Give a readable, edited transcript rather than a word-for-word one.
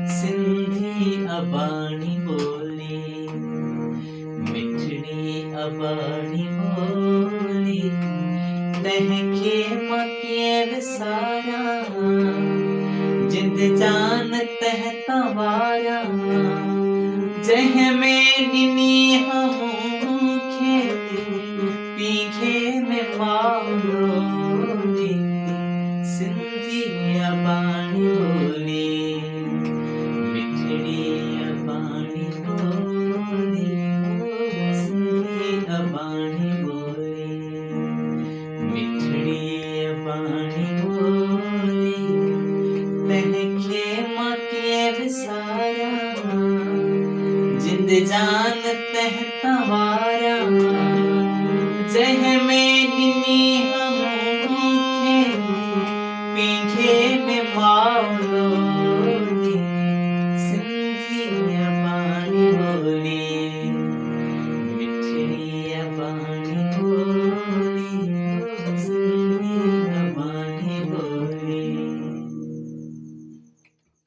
सिंधी अबाणी बोली, मिठड़ी अबाणी बोली, तहखे मके विसारा, जिंद जान तह तवारा, जह में गिनी हमूं खेती, पीखे में मारो जीती, सिंधी अबाणी बोली, मिठड़ी अबाणी बोली, सिंधी अबाणी बोली, मिठड़ी अबाणी बोली, तहखे मके विसारा, जिंद जान तह तवारा।